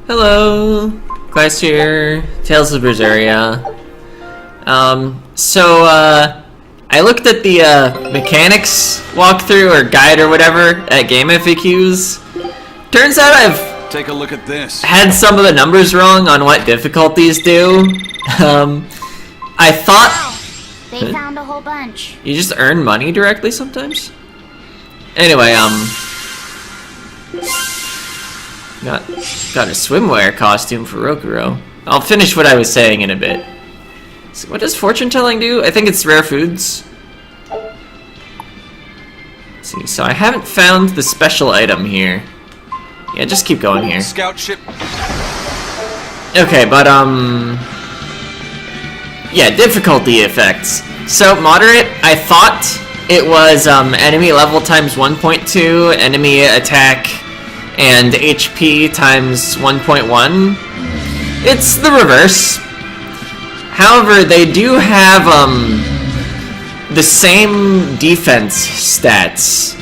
Hello, Quest here, Tales of Berseria. I looked at the mechanics walkthrough or guide or whatever at Game FAQs. Turns out I've Take a look at this. had some of the numbers wrong on what difficulties do. I thought They found a whole bunch. you just earn money directly sometimes. Anyway, got a swimwear costume for Rokuro. I'll finish what I was saying in a bit. So what does fortune telling do? I think it's rare foods. Let's see, so I haven't found the special item here. Yeah, just keep going here. Scout ship. Okay, but yeah, difficulty effects. So moderate, I thought it was enemy level times 1.2, enemy attack and HP times 1.1. It's the reverse. However, they do have the same defense stats,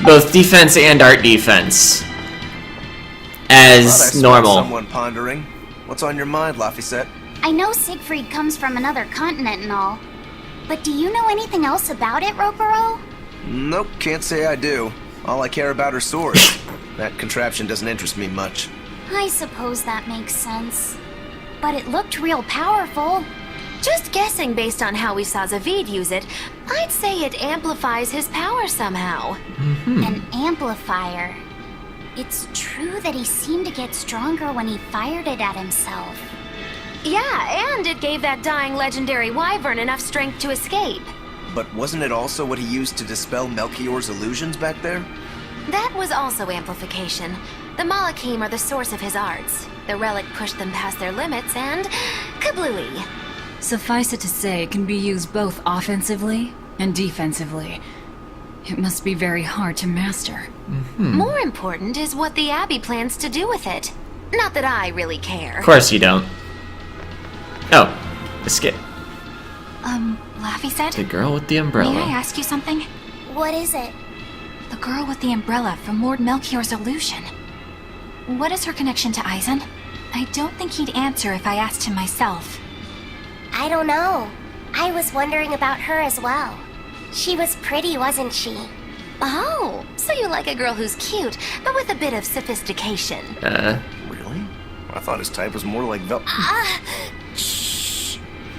both defense and art defense, as normal. Someone pondering. What's on your mind, Laphicet? I know Siegfried comes from another continent and all, but do you know anything else about it, Rokuro? Nope, can't say I do. All I care about are swords. That contraption doesn't interest me much. I suppose that makes sense. But it looked real powerful. Just guessing based on how we saw Zavid use it, I'd say it amplifies his power somehow. An amplifier. It's true that he seemed to get stronger when he fired it at himself. Yeah, and it gave that dying legendary wyvern enough strength to escape. But wasn't it also what he used to dispel Melchior's illusions back there? That was also amplification. The Malakim are the source of his arts. The relic pushed them past their limits and... kablooey. Suffice it to say, it can be used both offensively and defensively. It must be very hard to master. More important is what the Abbey plans to do with it. Not that I really care. Of course you don't. Oh, the skip. Laphicet? The girl with the May I umbrella. ask you something? What is it? The girl with the umbrella from Lord Melchior's illusion. What is her connection to Eisen? I don't think he'd answer if I asked him myself. I don't know. I was wondering about her as well. She was pretty, wasn't she? Oh, so you like a girl who's cute, but with a bit of sophistication. Really? I thought his type was more like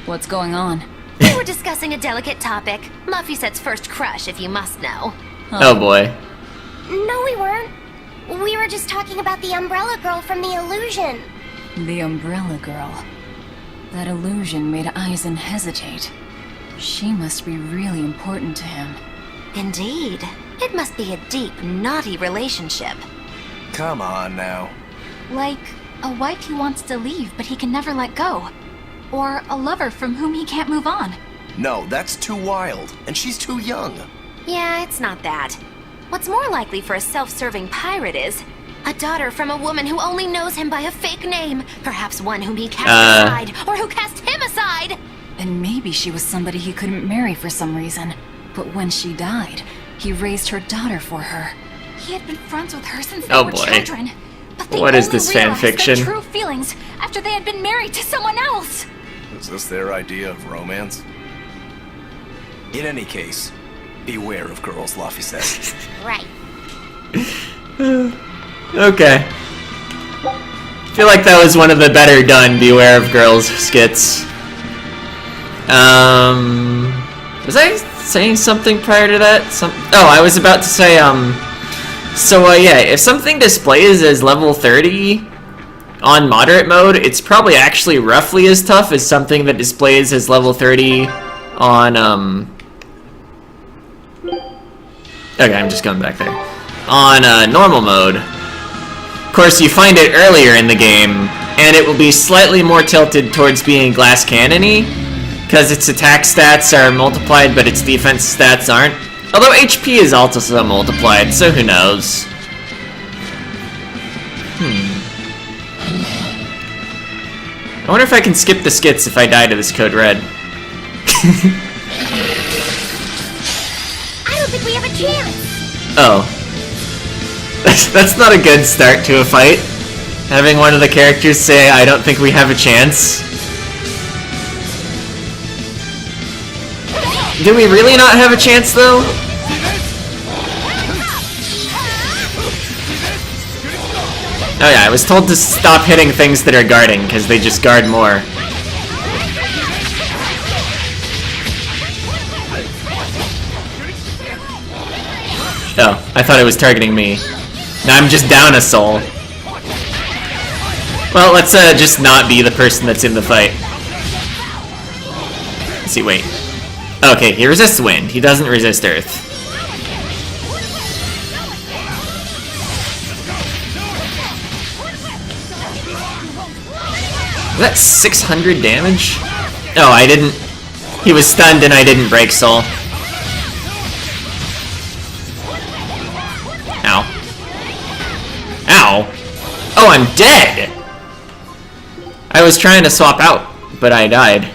What's going on? We were discussing a delicate topic. Laphicet's first crush, if you must know. Oh boy. No, we weren't. We were just talking about the umbrella girl from the illusion. The Umbrella Girl. That illusion made Eisen hesitate. She must be really important to him. Indeed. It must be a deep, naughty relationship. Come on now. Like a wife he wants to leave, but he can never let go. Or a lover from whom he can't move on. No, that's too wild. And she's too young. Yeah, it's not that. What's more likely for a self-serving pirate is a daughter from a woman who only knows him by a fake name. Perhaps one whom he cast aside, or who cast him aside. And maybe she was somebody he couldn't marry for some reason. But when she died, he raised her daughter for her. He had been friends with her since they Oh were boy. children. But they What is only this realized their fanfiction? true feelings after they had been married to someone else. Is this their idea of romance? In any case, beware of girls, Laphicet. Right. Okay. Feel like that was one of the better done Beware of Girls skits. Was I saying something prior to that? I was about to say, yeah, if something displays as level 30 on moderate mode, it's probably actually roughly as tough as something that displays as level 30 on, okay, I'm just going back there. On, normal mode. Of course, you find it earlier in the game, and it will be slightly more tilted towards being glass cannon-y, because its attack stats are multiplied, but its defense stats aren't. Although HP is also multiplied, so who knows. I wonder if I can skip the skits if I die to this code red. I don't think we have a chance. Oh. That's not a good start to a fight. Having one of the characters say, I don't think we have a chance. Do we really not have a chance, though? Oh yeah, I was told to stop hitting things that are guarding, because they just guard more. Oh, I thought it was targeting me. Now I'm just down a soul. Well, let's just not be the person that's in the fight. Let's see, wait. Okay, he resists wind. He doesn't resist earth. That's 600 damage? Oh, I didn't... He was stunned and I didn't break soul. Ow. Ow! Oh, I'm dead! I was trying to swap out, but I died.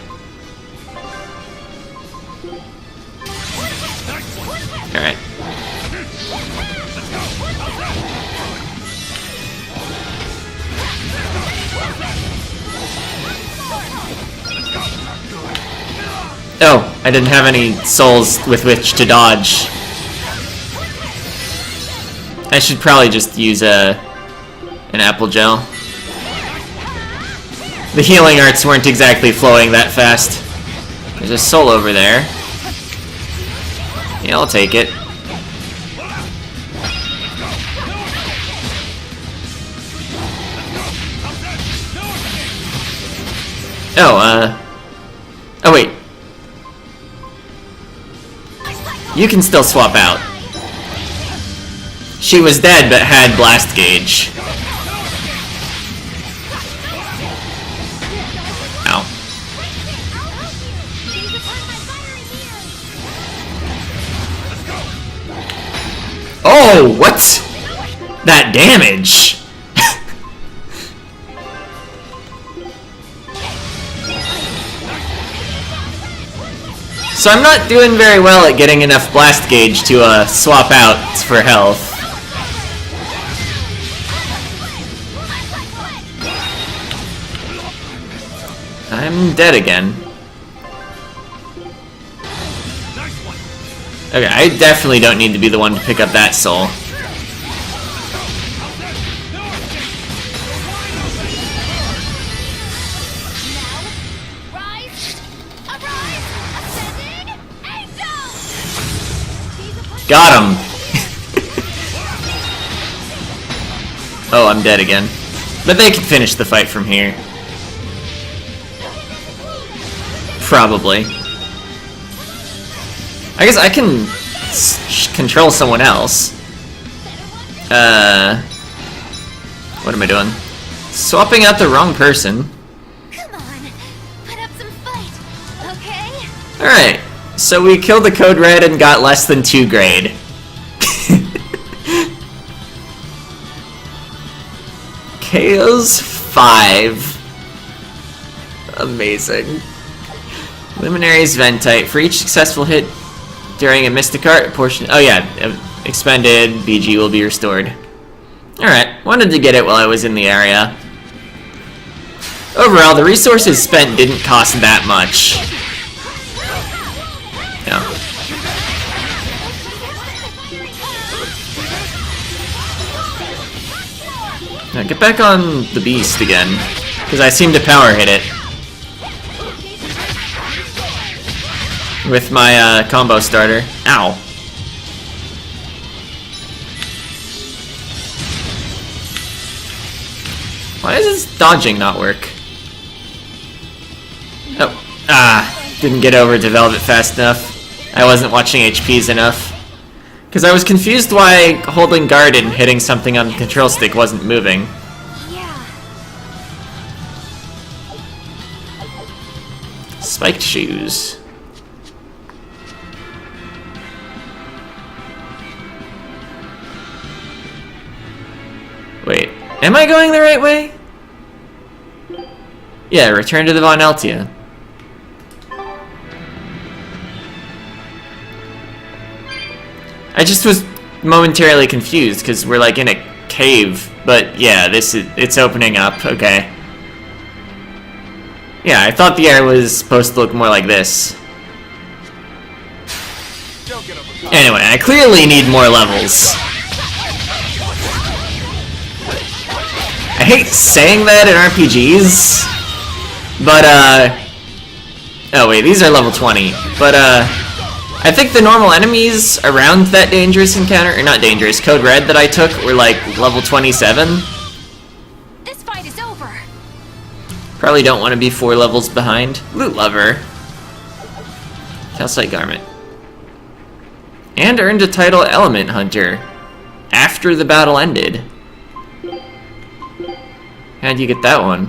Alright. Oh, I didn't have any souls with which to dodge. I should probably just use an apple gel. The healing arts weren't exactly flowing that fast. There's a soul over there. Yeah, I'll take it. Oh, oh wait. You can still swap out. She was dead but had blast gauge. Ow. Oh, what? That damage! So I'm not doing very well at getting enough blast gauge to swap out for health. I'm dead again. Okay, I definitely don't need to be the one to pick up that soul. Got him! Oh, I'm dead again. But they can finish the fight from here. Probably. I guess I can control someone else. What am I doing? Swapping out the wrong person. Come on, put up some fight, okay? Alright, so we killed the Code Red and got less than 2 grade. KO's 5. Amazing. Luminary's Ventite. For each successful hit during a Mystic Art portion... Oh yeah, expended, BG will be restored. Alright, wanted to get it while I was in the area. Overall, the resources spent didn't cost that much. Yeah. Now get back on the beast again, because I seem to power hit it. With my combo starter. Ow. Why does this dodging not work? Oh. Didn't get over to Velvet fast enough. I wasn't watching HPs enough. Because I was confused why holding guard and hitting something on the control stick wasn't moving. Yeah. Spiked shoes. Wait, am I going the right way? Yeah, return to the Von Eltia. I just was momentarily confused because we're like in a cave But yeah, it's opening up. Okay. Yeah, I thought the area was supposed to look more like this. Anyway, I clearly need more levels. I hate saying that in RPGs, but oh wait, these are level 20. But I think the normal enemies around that dangerous encounter, or not dangerous, Code Red that I took were like level 27. This fight is over. Probably don't want to be 4 levels behind. Loot Lover. Calcite Garment. And earned a title Element Hunter after the battle ended. How'd you get that one?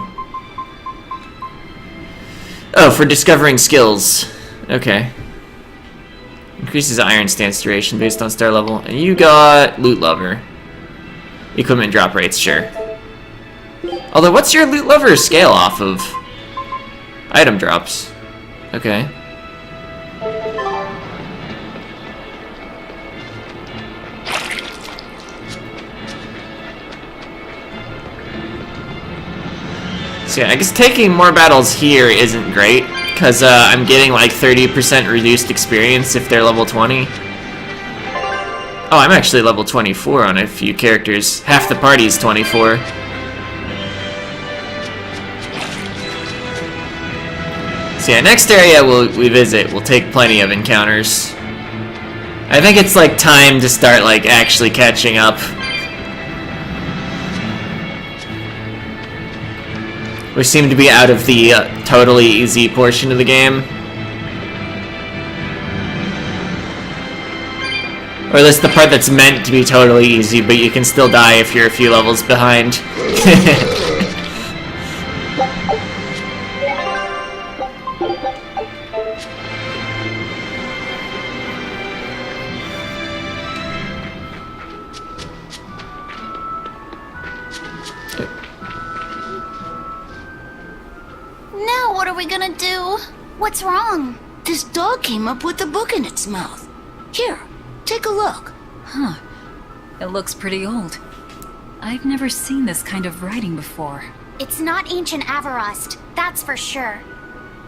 Oh, for discovering skills. Okay. Increases iron stance duration based on star level. And you got Loot Lover. Equipment drop rates, sure. Although, what's your Loot Lover scale off of? Item drops. Okay. So yeah, I guess taking more battles here isn't great, because I'm getting like 30% reduced experience if they're level 20. Oh, I'm actually level 24 on a few characters. Half the party's 24. So yeah, next area we visit will take plenty of encounters. I think it's like time to start like actually catching up. We seem to be out of the totally easy portion of the game. Or at least the part that's meant to be totally easy, but you can still die if you're a few levels behind. Now what are we gonna do? What's wrong? This dog came up with a book in its mouth. Here, take a look. Huh. It looks pretty old. I've never seen this kind of writing before. It's not ancient Avarost, that's for sure.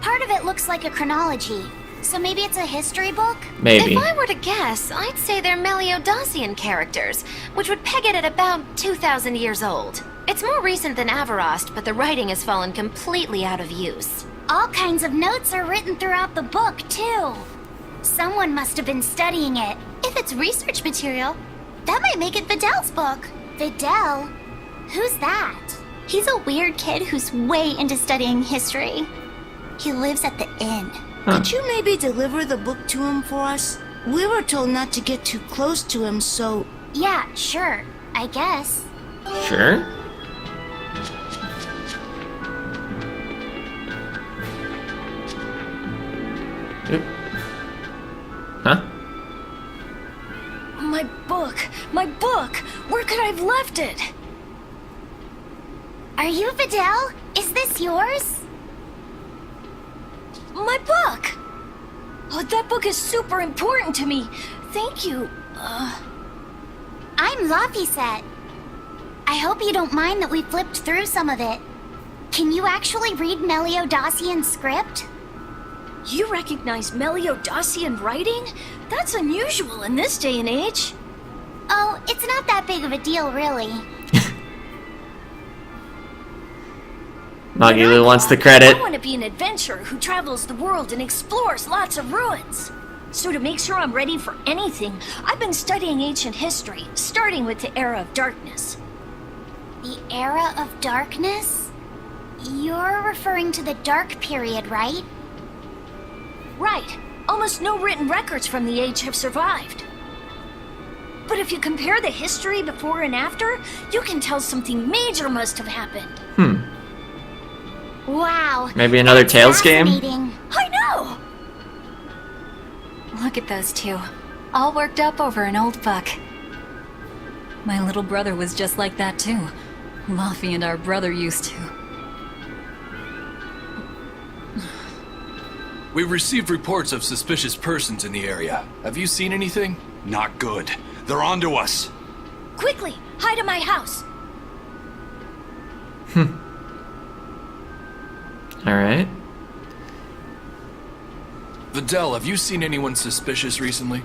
Part of it looks like a chronology, so maybe it's a history book? Maybe. If I were to guess, I'd say they're Meliodosian characters, which would peg it at about 2,000 years old. It's more recent than Avarost, but the writing has fallen completely out of use. All kinds of notes are written throughout the book, too. Someone must have been studying it. If it's research material, that might make it Videl's book. Videl? Who's that? He's a weird kid who's way into studying history. He lives at the inn. Could you maybe deliver the book to him for us? We were told not to get too close to him, so... Yeah, sure. I guess. Sure. Oop. Huh? My book! My book! Where could I have left it? Are you Videl? Is this yours? My book! Oh, that book is super important to me. Thank you. I'm Laphicet. I hope you don't mind that we flipped through some of it. Can you actually read Meliodosian script? You recognize Meliodosian writing? That's unusual in this day and age. Oh, it's not that big of a deal, really. Magilou wants the credit. I want to be an adventurer who travels the world and explores lots of ruins. So to make sure I'm ready for anything, I've been studying ancient history, starting with the Era of Darkness. The Era of Darkness? You're referring to the Dark Period, right? Right. Almost no written records from the age have survived. But if you compare the history before and after, you can tell something major must have happened. Wow. Maybe another that's Tales game? fascinating. I know! Look at those two, all worked up over an old book. My little brother was just like that too. Laffy and our brother used to. We've received reports of suspicious persons in the area. Have you seen anything? Not good. They're onto us. Quickly, hide in my house. Alright. Vidal, have you seen anyone suspicious recently?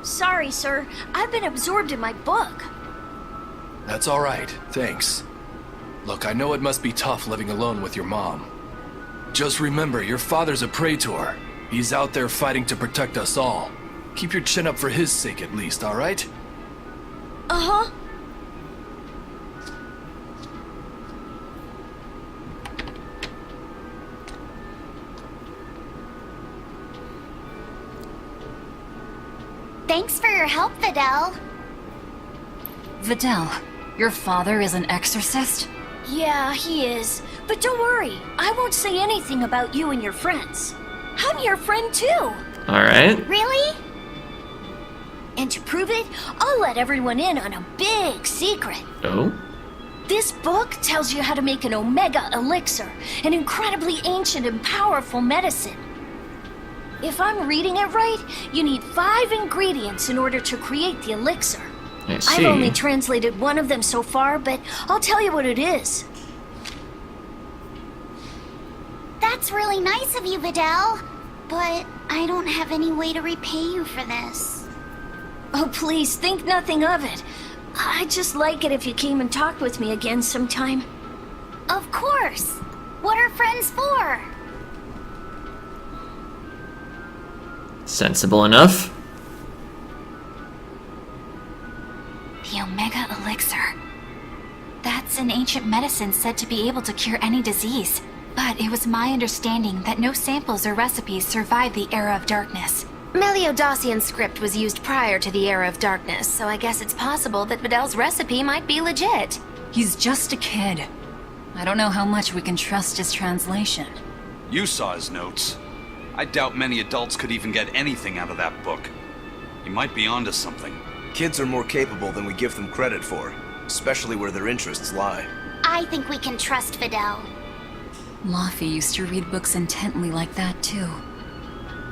Sorry, sir. I've been absorbed in my book. That's alright, thanks. Look, I know it must be tough living alone with your mom. Just remember, your father's a praetor. He's out there fighting to protect us all. Keep your chin up for his sake at least, alright? Uh-huh. Thanks for your help, Vidal. Vidal, your father is an exorcist? Yeah, he is. But don't worry, I won't say anything about you and your friends. I'm your friend too. Alright. Really? And to prove it, I'll let everyone in on a big secret. Oh? This book tells you how to make an Omega Elixir, an incredibly ancient and powerful medicine. If I'm reading it right, you need 5 ingredients in order to create the elixir. I see. I've only translated one of them so far, but I'll tell you what it is. That's really nice of you, Vidal. But I don't have any way to repay you for this. Oh, please, think nothing of it. I'd just like it if you came and talked with me again sometime. Of course. What are friends for? Sensible enough. The Omega Elixir. That's an ancient medicine said to be able to cure any disease. But it was my understanding that no samples or recipes survived the Era of Darkness. Meliodosian script was used prior to the Era of Darkness, so I guess it's possible that Vidal's recipe might be legit. He's just a kid. I don't know how much we can trust his translation. You saw his notes. I doubt many adults could even get anything out of that book. He might be onto something. Kids are more capable than we give them credit for, especially where their interests lie. I think we can trust Vidal. Laffy used to read books intently like that too.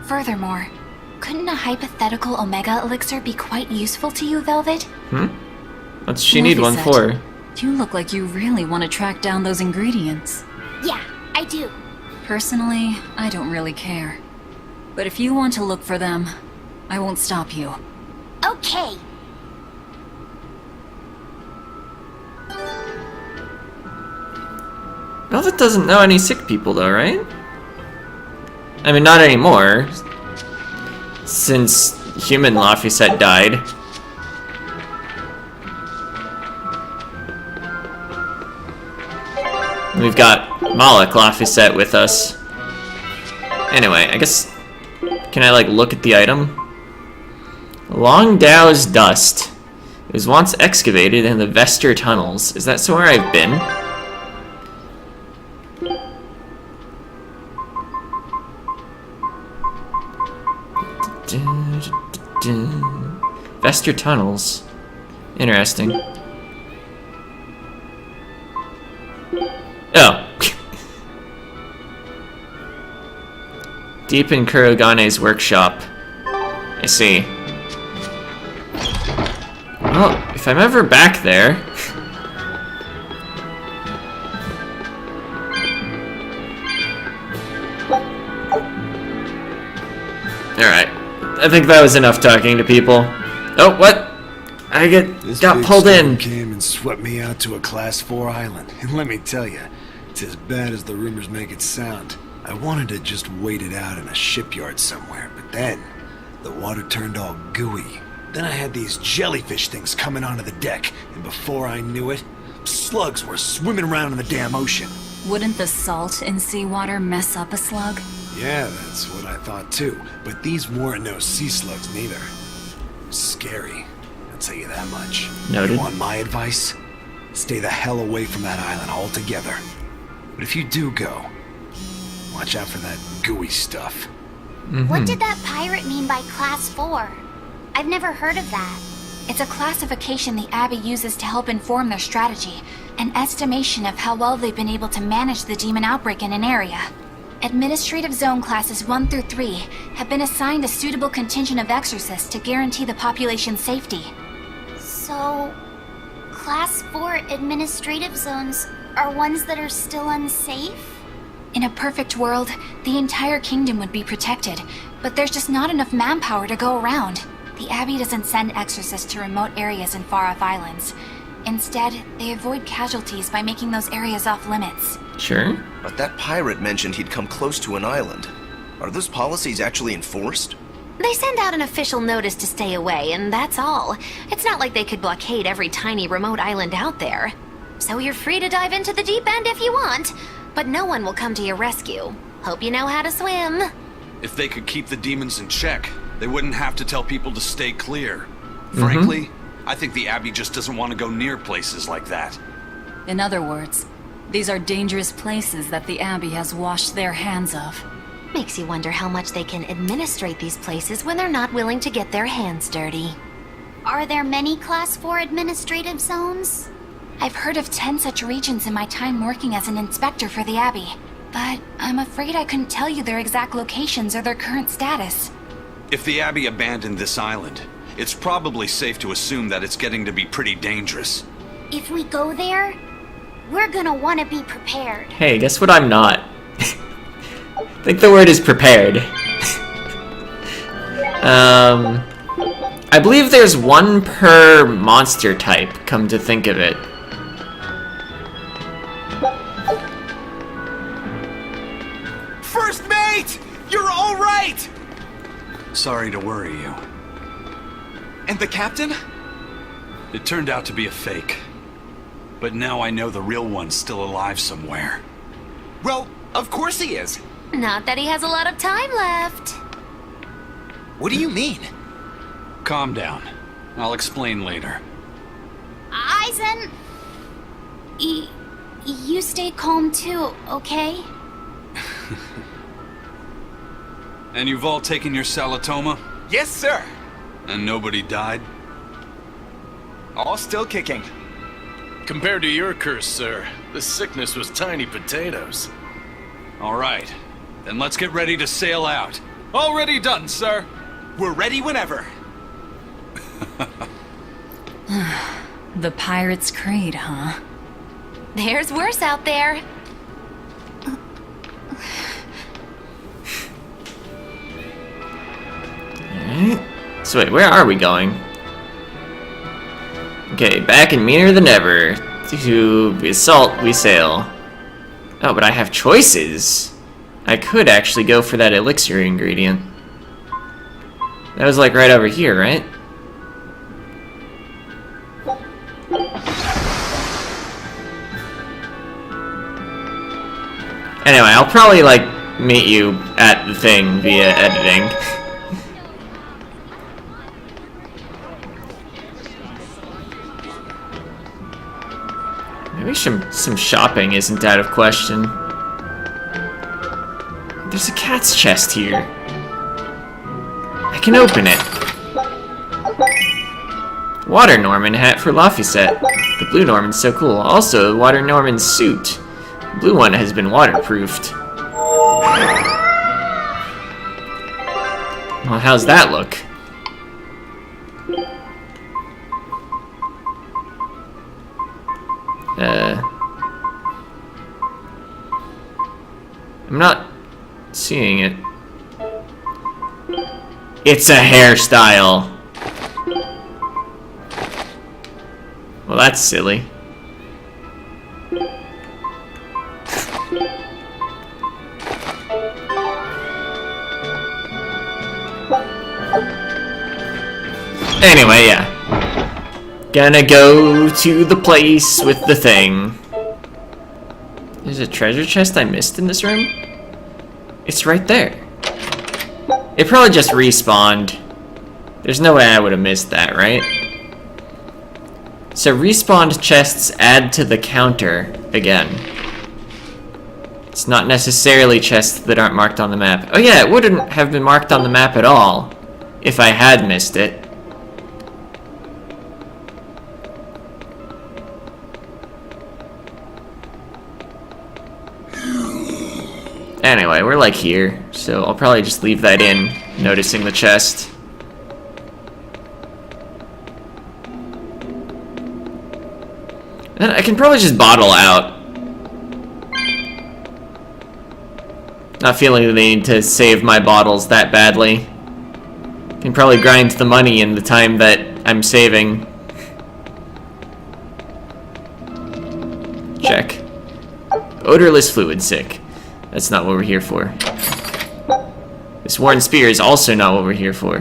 Furthermore, couldn't a hypothetical Omega Elixir be quite useful to you, Velvet? What's she need Laffy one said, for? You look like you really want to track down those ingredients. Yeah, I do. Personally, I don't really care. But if you want to look for them, I won't stop you. Okay. Velvet doesn't know any sick people though, right? I mean, not anymore. Since human Laphicet died. We've got Moloch Laphicet with us. Anyway, I guess... Can I, like, look at the item? Long Dow's dust. It was once excavated in the Vester tunnels. Is that somewhere I've been? Vester tunnels. Interesting. Oh. Deep in Kurogane's workshop. I see. Well, if I'm ever back there... Alright. I think that was enough talking to people. Oh, what? I got pulled in. Came and swept me out to a Class 4 island. And let me tell you, it's as bad as the rumors make it sound. I wanted to just wait it out in a shipyard somewhere, but then the water turned all gooey. Then I had these jellyfish things coming onto the deck, and before I knew it, slugs were swimming around in the damn ocean. Wouldn't the salt in seawater mess up a slug? Yeah, that's what I thought too, but these weren't no sea slugs neither. Scary, I'll tell you that much. Noted. You want my advice? Stay the hell away from that island altogether. But if you do go, watch out for that gooey stuff. What did that pirate mean by Class 4? I've never heard of that. It's a classification the Abbey uses to help inform their strategy, an estimation of how well they've been able to manage the demon outbreak in an area. Administrative Zone Classes 1 through 3 have been assigned a suitable contingent of exorcists to guarantee the population's safety. So, Class 4 administrative zones are ones that are still unsafe? In a perfect world, the entire kingdom would be protected, but there's just not enough manpower to go around. The Abbey doesn't send exorcists to remote areas and far-off islands. Instead, they avoid casualties by making those areas off-limits. Sure. But that pirate mentioned he'd come close to an island. Are those policies actually enforced? They send out an official notice to stay away, and that's all. It's not like they could blockade every tiny remote island out there. So you're free to dive into the deep end if you want, but no one will come to your rescue. Hope you know how to swim. If they could keep the demons in check, they wouldn't have to tell people to stay clear. Frankly, I think the Abbey just doesn't want to go near places like that. In other words, these are dangerous places that the Abbey has washed their hands of. Makes you wonder how much they can administrate these places when they're not willing to get their hands dirty. Are there many Class 4 administrative zones? I've heard of 10 such regions in my time working as an inspector for the Abbey, but I'm afraid I couldn't tell you their exact locations or their current status. If the Abbey abandoned this island, it's probably safe to assume that it's getting to be pretty dangerous. If we go there, we're gonna want to be prepared. Hey, guess what I'm not? I think the word is prepared. I believe there's one per monster type, come to think of it. First mate! You're all right! Sorry to worry you. And the captain? It turned out to be a fake. But now I know the real one's still alive somewhere. Well, of course he is. Not that he has a lot of time left. What do you mean? Calm down. I'll explain later. Aizen... you stay calm too, okay? And you've all taken your Salatoma? Yes, sir. And nobody died? All still kicking. Compared to your curse, sir, this sickness was tiny potatoes. All right. Then let's get ready to sail out. Already done, sir. We're ready whenever. The Pirate's Creed, huh? There's worse out there. So wait, where are we going? Okay, back and meaner than ever. To assault, we sail. Oh, but I have choices. I could actually go for that elixir ingredient. That was like right over here, right? Anyway, I'll probably like meet you at the thing via editing. Maybe some shopping isn't out of question. There's a cat's chest here. I can open it. Water Norman hat for Laphicet. The blue Norman's so cool. Also, Water Norman's suit. The blue one has been waterproofed. Well, how's that look? I'm not seeing it. It's a hairstyle. Well, that's silly. Anyway, yeah. Gonna go to the place with the thing. There's a treasure chest I missed in this room? It's right there. It probably just respawned. There's no way I would have missed that, right? So respawned chests add to the counter again. It's not necessarily chests that aren't marked on the map. Oh yeah, it wouldn't have been marked on the map at all if I had missed it. Anyway, we're like here, so I'll probably just leave that in, noticing the chest. And I can probably just bottle out. Not feeling the need to save my bottles that badly. Can probably grind the money in the time that I'm saving. Check. Odorless fluid sick. That's not what we're here for. This worn spear is also not what we're here for.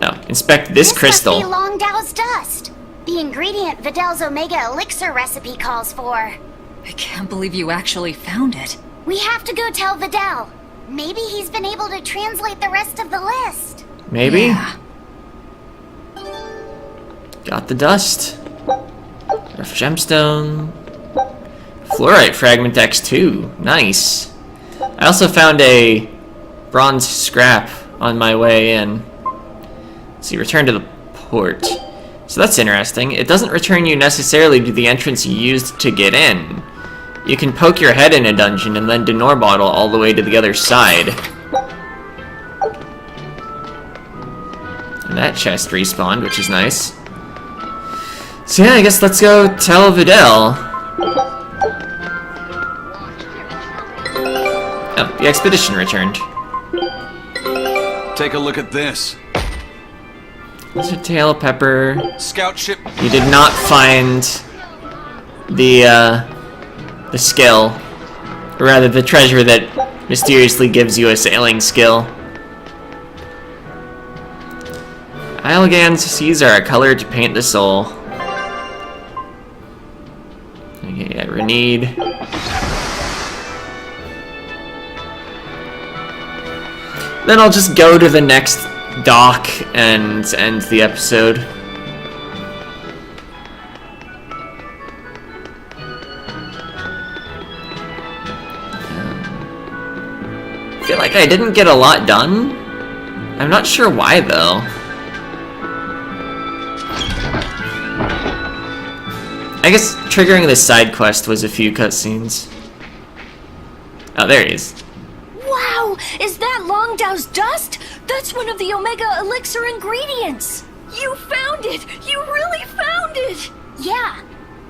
No, inspect this crystal. Must be Longdow's dust. The ingredient Vidal's Omega Elixir recipe calls for. I can't believe you actually found it. We have to go tell Vidal. Maybe he's been able to translate the rest of the list. Maybe? Yeah. Got the dust. Rough gemstone. Fluorite fragment X2. Nice. I also found a bronze scrap on my way in. Let's see, return to the port. So that's interesting. It doesn't return you necessarily to the entrance you used to get in. You can poke your head in a dungeon and then Denor bottle all the way to the other side. And that chest respawned, which is nice. So yeah, I guess let's go tell Vidal. Oh, the expedition returned. Take a look at this. Lizard tail, pepper. Scout ship. You did not find the skill, or rather the treasure that mysteriously gives you a sailing skill. Ilgan's seas are a color to paint the soul. Okay, yeah, Renede. Then I'll just go to the next dock and end the episode. I feel like I didn't get a lot done. I'm not sure why though. I guess triggering this side quest was a few cutscenes. Oh, there he is. Wow! Is that Longdow's dust? That's one of the Omega Elixir ingredients! You found it! You really found it! Yeah,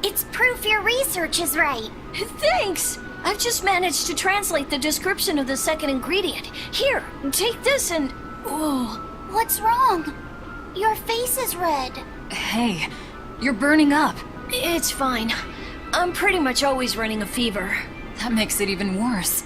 it's proof your research is right. Thanks! I've just managed to translate the description of the second ingredient. Here, take this and... Oh. What's wrong? Your face is red. Hey, you're burning up. It's fine. I'm pretty much always running a fever. That makes it even worse.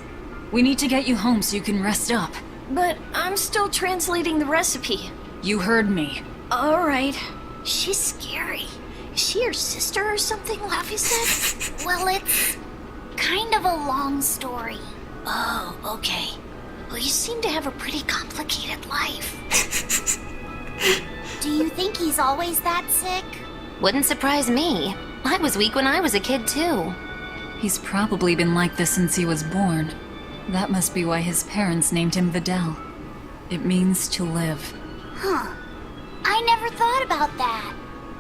We need to get you home so you can rest up. But I'm still translating the recipe. You heard me. Alright. She's scary. Is she your sister or something, Laffy said? Well, it's kind of a long story. Oh, okay. Well, you seem to have a pretty complicated life. Do you think he's always that sick? Wouldn't surprise me. I was weak when I was a kid, too. He's probably been like this since he was born. That must be why his parents named him Vidal. It means to live. Huh. I never thought about that.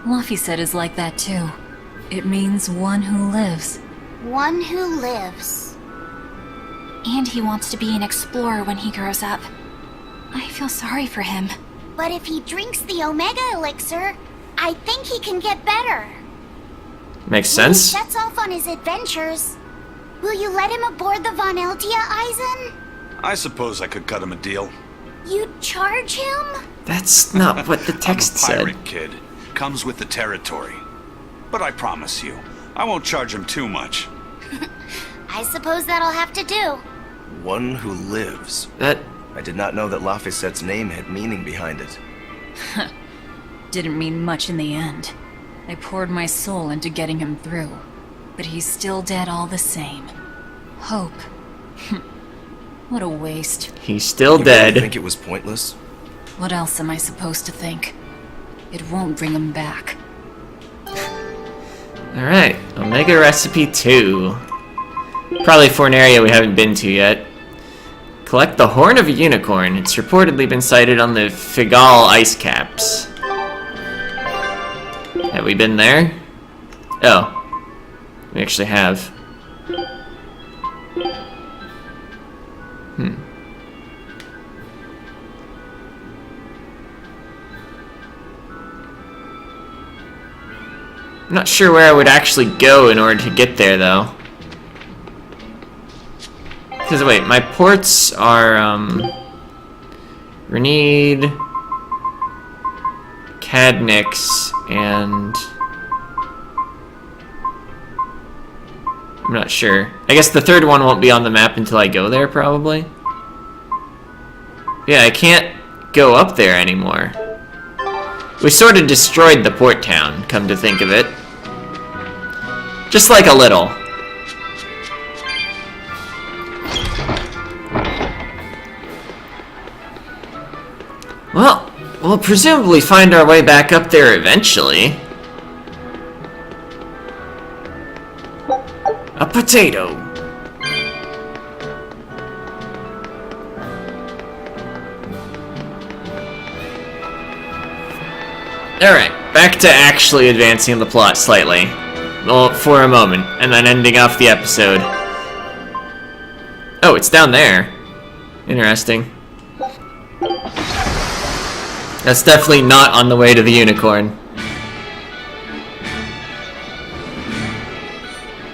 Laffy is like that too. It means one who lives. One who lives. And he wants to be an explorer when he grows up. I feel sorry for him. But if he drinks the Omega Elixir, I think he can get better. Makes When he sense. sets off on his adventures, will you let him aboard the Von Eltia, Eisen? I suppose I could cut him a deal. You'd charge him? That's not what the text I'm a said. pirate kid. Comes with the territory. But I promise you, I won't charge him too much. I suppose that'll have to do. One who lives. That I did not know that Laphicette's name had meaning behind it. Didn't mean much in the end. I poured my soul into getting him through. But he's still dead all the same. Hope. What a waste. he's still You dead. really think it was pointless? What else am I supposed to think? It won't bring him back. Alright, Omega Recipe 2. Probably for an area we haven't been to yet. Collect the Horn of a Unicorn. It's reportedly been sighted on the Figal ice caps. Have we been there? Oh. We actually have. I'm not sure where I would actually go in order to get there, though. Because, wait, my ports are, Renede, Cadnix, and... I'm not sure. I guess the third one won't be on the map until I go there, probably. Yeah, I can't go up there anymore. We sort of destroyed the port town, come to think of it. Just like a little. Well, we'll presumably find our way back up there eventually. A potato. Alright, back to actually advancing the plot slightly. Well, for a moment, and then ending off the episode. Oh, it's down there. Interesting. That's definitely not on the way to the unicorn.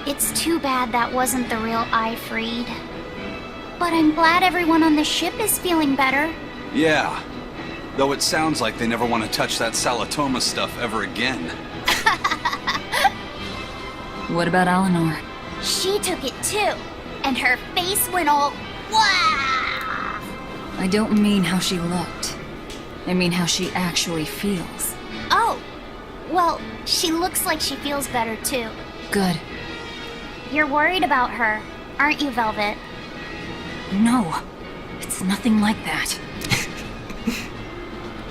It's too bad that wasn't the real Ifreed. But I'm glad everyone on the ship is feeling better. Yeah. Though it sounds like they never want to touch that Salatoma stuff ever again. What about Eleanor? She took it too, and her face went all wow. I don't mean how she looked. I mean how she actually feels. Oh, well, she looks like she feels better too. Good. You're worried about her, aren't you, Velvet? No, it's nothing like that.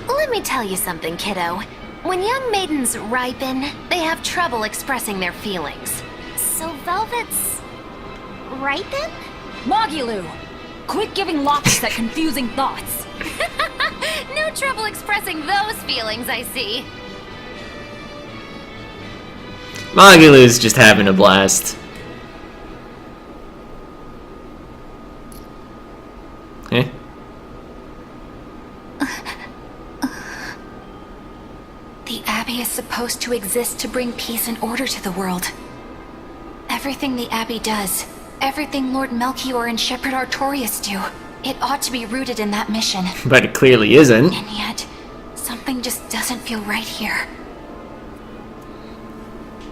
Let me tell you something, kiddo. When young maidens ripen, they have trouble expressing their feelings. So Velvet's right then? Magilou! Quit giving Locke that confusing thoughts. No trouble expressing those feelings, I see. Magilou's just having a blast. Eh? The Abbey is supposed to exist to bring peace and order to the world. Everything the Abbey does, everything Lord Melchior and Shepherd Artorius do, it ought to be rooted in that mission. But it clearly isn't. And yet, something just doesn't feel right here.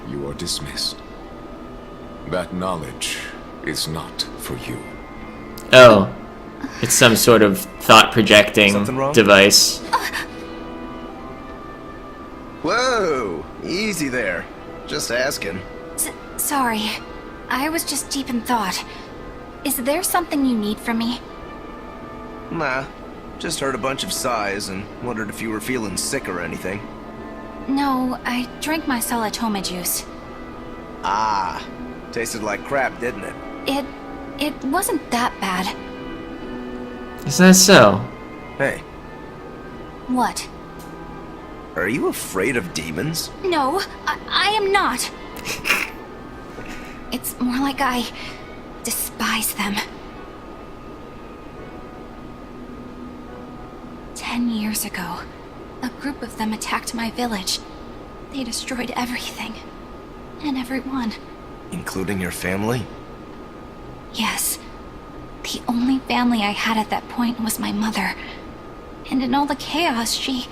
You are dismissed. That knowledge is not for you. Oh. It's some sort of thought-projecting Something wrong? device. Whoa! Easy there. Just asking. Sorry. I was just deep in thought. Is there something you need from me? Nah. Just heard a bunch of sighs and wondered if you were feeling sick or anything. No, I drank my Salatoma juice. Ah. Tasted like crap, didn't it? It wasn't that bad. Is that so? Hey, What? are you afraid of demons? No, I am not. It's more like I despise them. 10 years ago, a group of them attacked my village. They destroyed everything. And everyone. Including your family? Yes. The only family I had at that point was my mother. And in all the chaos, she...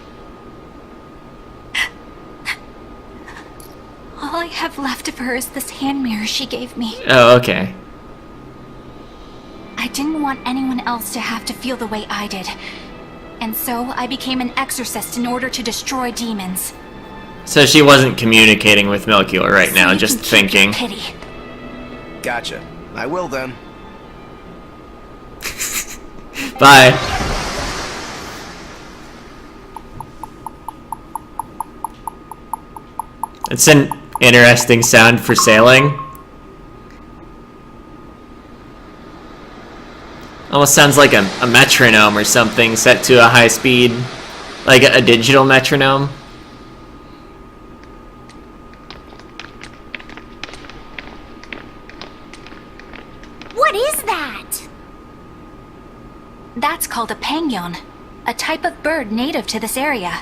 All I have left of her is this hand mirror she gave me. Oh, okay. I didn't want anyone else to have to feel the way I did. And so I became an exorcist in order to destroy demons. So she wasn't communicating with Melchior right now, So you just can keep your thinking. Pity. Gotcha. I will then. Bye. It's an interesting sound for sailing. Almost sounds like a metronome or something set to a high speed. Like a digital metronome. What is that? That's called a pangyon, a type of bird native to this area.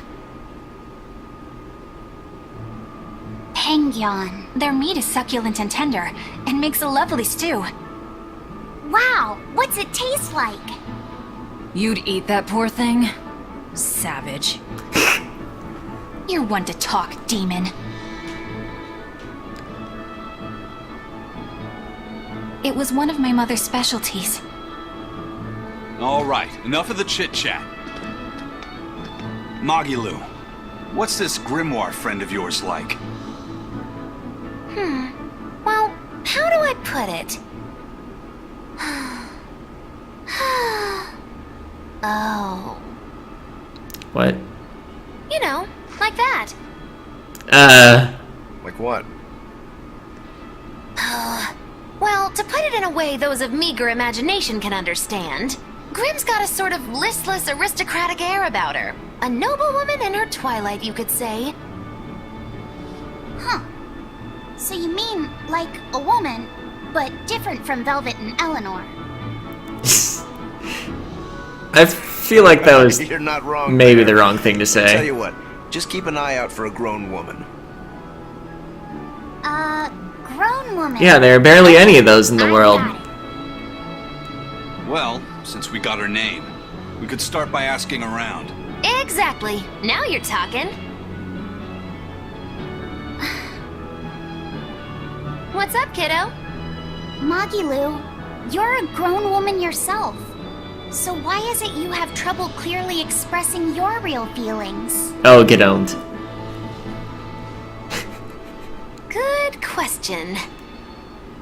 Hengyan. Their meat is succulent and tender, and makes a lovely stew. Wow, what's it taste like? You'd eat that poor thing? Savage. You're one to talk, demon. It was one of my mother's specialties. All right, enough of the chit-chat. Magilou, what's this grimoire friend of yours like? Well, how do I put it? Oh. What? You know, like that. Like what? Well, to put it in a way those of meager imagination can understand, Grim's got a sort of listless, aristocratic air about her. A noble woman in her twilight, you could say. Huh. So you mean like a woman, but different from Velvet and Eleanor? I feel like that was You're not wrong. maybe there. the wrong thing to Tell say. you what, just keep an eye out for a grown woman. Grown woman. Yeah, there are barely any of those in the I world. got it. Well, since we got her name, we could start by asking around. Exactly. Now you're talking. What's up, kiddo? Magilou, you're a grown woman yourself. So why is it you have trouble clearly expressing your real feelings? Oh, get owned. Good question.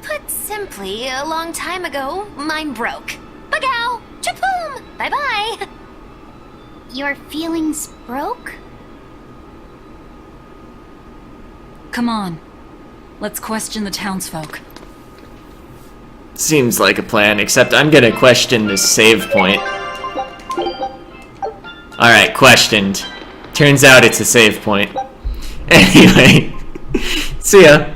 Put simply, a long time ago, mine broke. Bagow! Chapoom! Bye-bye! Your feelings broke? Come on. Let's question the townsfolk. Seems like a plan, except I'm gonna question this save point. Alright, questioned. Turns out it's a save point. Anyway, see ya.